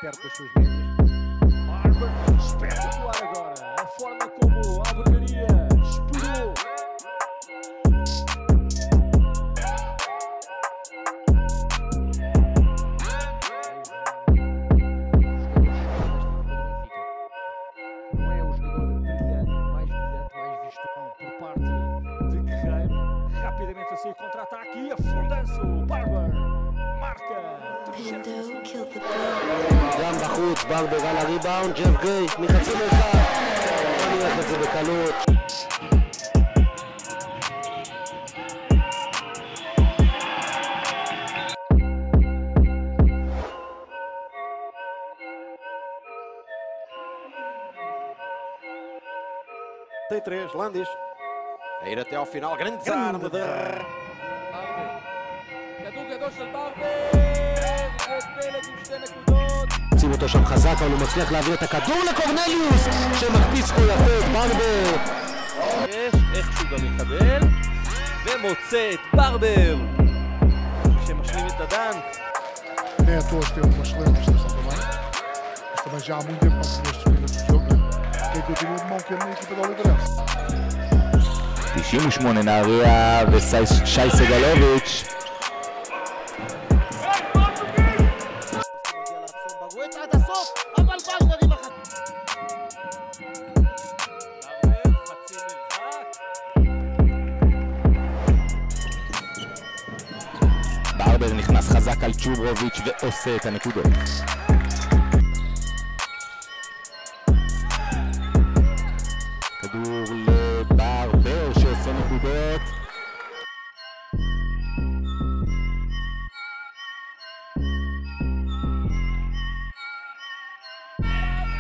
Perto das suas médias. Barber, espetacular agora. A forma como a Albergaria esperou. Não é o jogador brilhante, mais visto por parte de Guerreiro. Rapidamente a sair contra-ataque e afundando-se o Barber. marca. גם בחוץ, ברבר על הריבאונד, ג'ף גיי, מחצי מרחק, לא נראה את זה בקלות. Tem 3, Landis. A ir até ao final, grande desarme de... שים אותו שם חזק, אבל הוא מצליח להעביר את הכדור לקורנליוס שמקפיץ פה יפה, ברבר. איכשהו גם יקבל ומוצא את ברבר שמשלים את הדנק. Nem à toa teve uma excelente prestação também, mas também já há muito tempo não tinha estes minutos de jogo, que continua de mão quente na equipa da Oliveirense. 98 נהריה ושי סגלוביץ'. ברבר נכנס חזק על צ'וברוביץ' ועושה את הנקודות. כדור לברבר שעושה נקודות.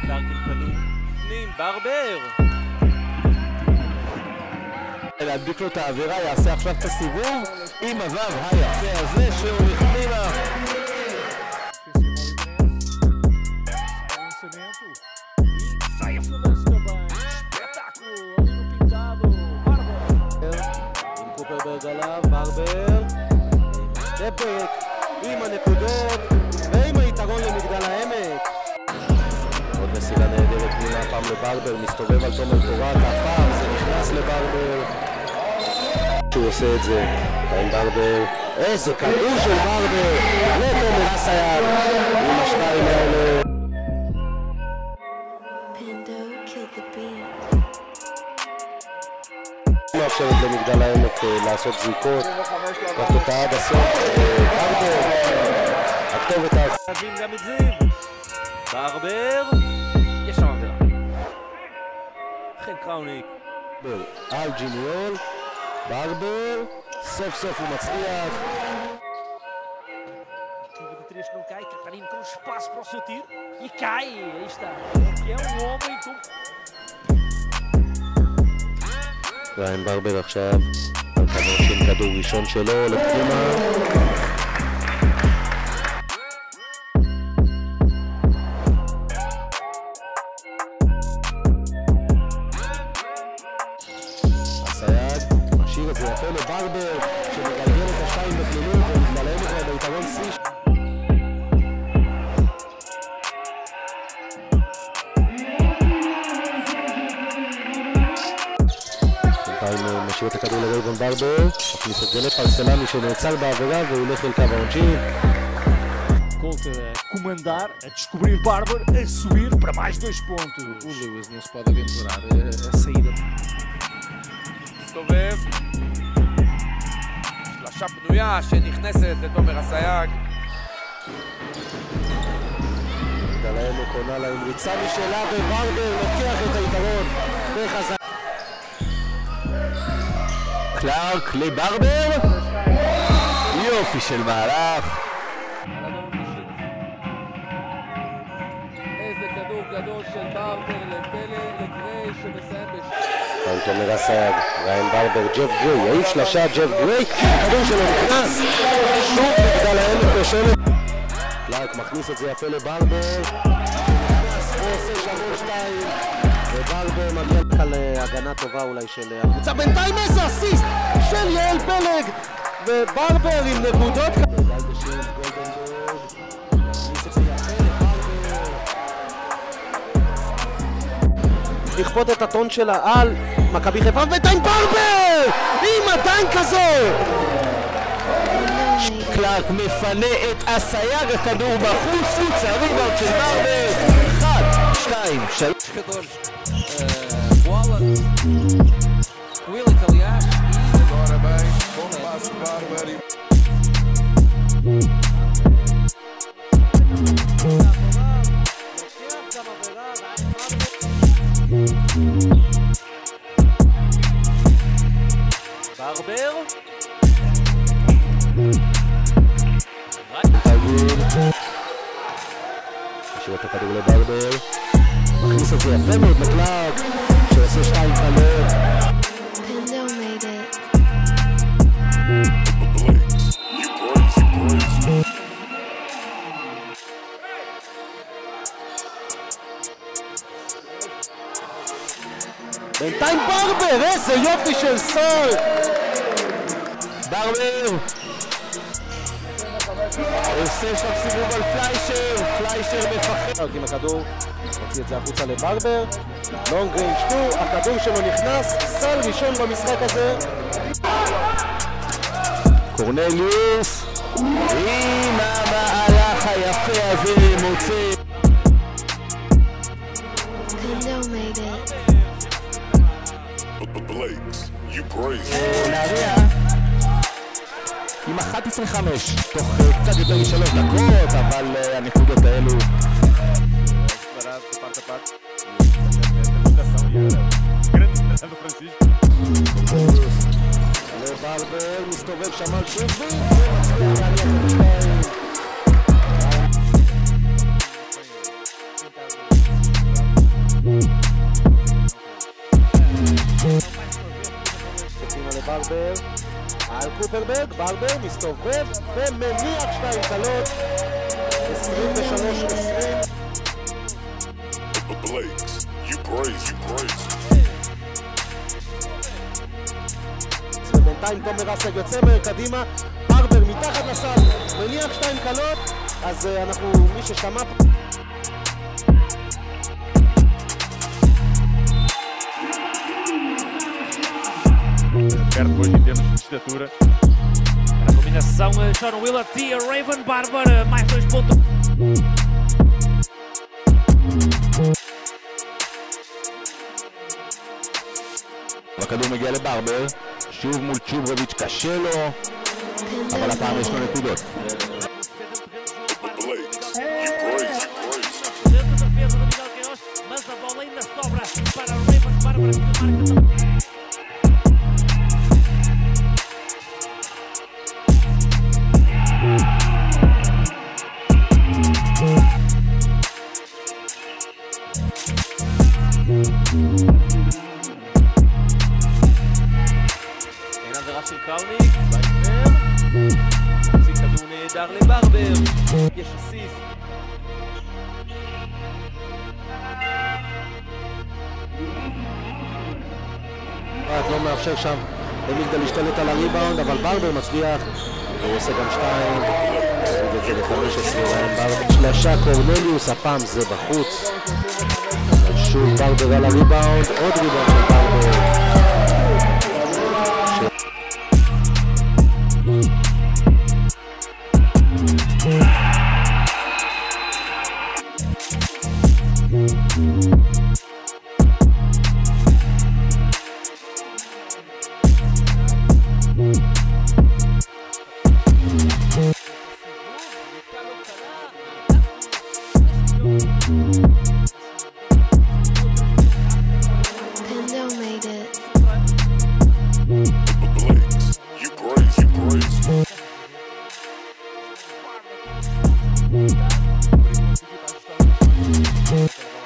קלארק עם כדור פנים, ברבר להדביק לו את האווירה, יעשה עכשיו את הסיבוב עם הוו היפה הזה שהוא החמימה. Sai afundando-se também. Espetáculo ali no pintado. Barber. עם קופרברג עליו, ברבר. דפק עם הנקודות ועם היתרון למגדל העמק. עוד מסירה נהדרת פנימה פעם לברבר, מסתובב על תומר קורת, הפעם זה נכנס לברבר. שהוא עושה את זה, עם ברבר. איזה כדור של ברבר לתומר אסייג עם השניים האלה. מאפשרת למגדל העמק לעשות זריקות, והתוצאה עד הסוף, ברבר, הכתובת חייבים גם את זיו. ברבר, יש שם עבירה. חן קראוניק. על ג'יניול, ברבר, סוף סוף הוא מצליח. Tiro de 3 que não cai, Catarino com espaço para o seu tiro e cai, aí está, que é homem com... ריין ברבר עכשיו, על כדור של כדור ראשון שלו, לפנימה. אסייג, משאיר את זה יפה לברבר, שמגלגל את השתיים בפנימות ומגדל העמק כבר ביתרון שיא. משאיר את הכדור לרייבן ברבר, מכניס את זה לפרסלמי שנעצר בעבירה והוא הולך אל קו העונשין. Coulter a comandar, a descobrir Barber, a subir para mais 2 pontos. O Lewis não se pode aventurar a saída. מסתובב, שלשה פנויה שנכנסת לתומר אסייג. מגדל העמק עונה לה עם ריצה משלה וברבר לוקח את היתרון בחזק. קלארק לברבר, יופי של מהלך. כדור גדול של ברבר לגריי שמסיים כאן תומר אסייג, ריין ברבר, ג'ף גריי, העיף שלושה ג'ף גריי, הכדור שלו נכנס, שוב מגדל העמק בשלט. קלארק מכניס את זה יפה לברבר, נכנס ועושה 3-2, וברבר מגיע על הגנה טובה אולי של הקבוצה. בינתיים איזה אסיסט של יעל פלג, וברבר עם נקודות. לכפות את הטון שלה על מכבי חיפה, ובינתיים ברבר עם עדיין כזו. קלארק מפנה את אסייג, הכדור בחוץ, הריבאונד של ברבר, 1, 2, 3. jogador bola Willis aliás Agora bem, bom passo Barber e ברבר משאיר את הכדור לברבר, מכניס את זה יפה מאוד לקלארק שעושה 2 קלות. בינתיים ברבר, איזה יופי של סול! ברבר עושה שם סיבוב על פליישר, פליישר מפחד עם הכדור, הוציא את זה החוצה לברבר, לונג ריינג' 2, הכדור שלו נכנס, סל ראשון במשחק הזה. קורנליוס עם המהלך היפה הזה מוציא נהריה עם 11-5 תוך קצת יותר מ3 דקות, אבל הנקודות האלו לברבר מסתובב שם על שוב ומצליח להניח את השתיים. קדימה לברבר על קופרברג, ברבר מסתובב ומניח 2 קלות, 23-20. ובינתיים תומר אסייג יוצא קדימה, ברבר מתחת לסל, מניח 2 קלות, אז אנחנו, מי ששמע פה perto hoje em termos de estatura. A combinação Sean Willett e a Raven Barber, mais 2 pontos. הכדור מגיע לברבר, שוב מול צ'וברוביץ' קשה לו, אבל הפעם יש לו נקודות. אין עבירה של קראוניק, וייטנר הוציא כדור נהדר לברבר, יש אסיסט. לא מאפשר שם למגדל להשתלט על הריבאונד, אבל ברבר מצליח והוא עושה גם 2 וזה ל-15. שלשה קורנליוס, הפעם זה בחוץ, שוב ברבר על הריבאונד, עוד ריבאונד של ברבר. Barber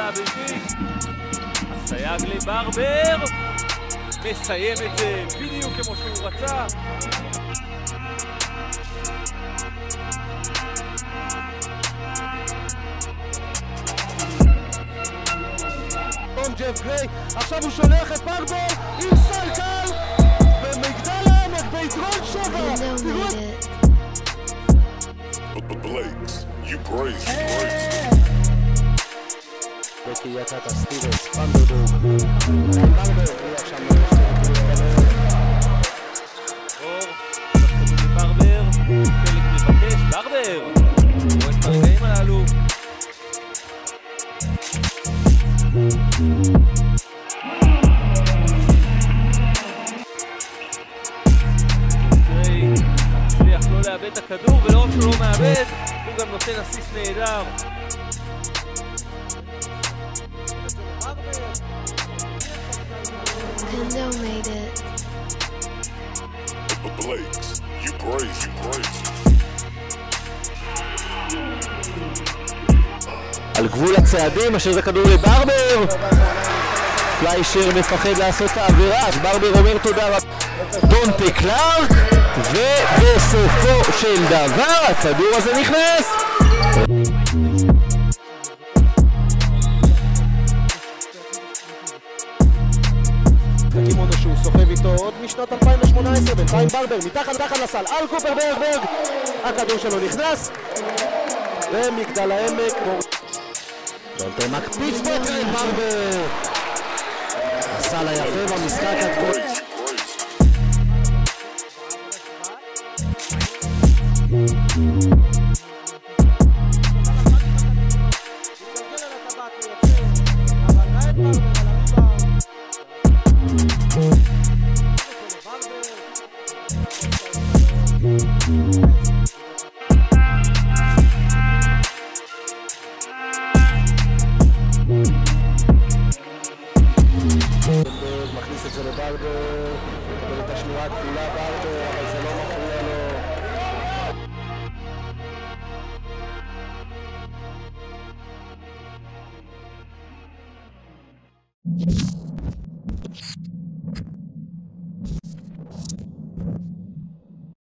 הביתית. הסייג לברבר. מסיים את זה בדיוק כמו שהוא רצה. ג'ף גריי, עכשיו הוא שולח את ברבר עם סל קל במגדל העמק ביתרון 7. בקריית אתא סטיבנס, פנדרבורג, ברבר, הוא עכשיו אור, ברבר, פלג מבקש, ברבר, רואה את הרגעים הללו. גריי הצליח לא לאבד את הכדור, ולא רק שהוא לא מאבד, הוא גם נותן אסיסט נהדר. Pendo made it. Blakes, you crazy. על גבול הצעדים, אשר זה כדור לברבר. פליישר מפחד לעשות את העבירה, אז ברבר אומר תודה רבה. דונטה קלארק, ובסופו של דבר הכדור הזה נכנס. קימונו שהוא סוחב איתו עוד משנת 2018, בינתיים ברבר מתחת לסל על קופרברג, הכדור שלו נכנס ומגדל העמק דונטה מקפיץ בטרן ברבר, הסל היפה במשחק התקול. מכניס את זה לברבר, מקבל את השמירה הכפולה ברבר, אבל זה לא נכון.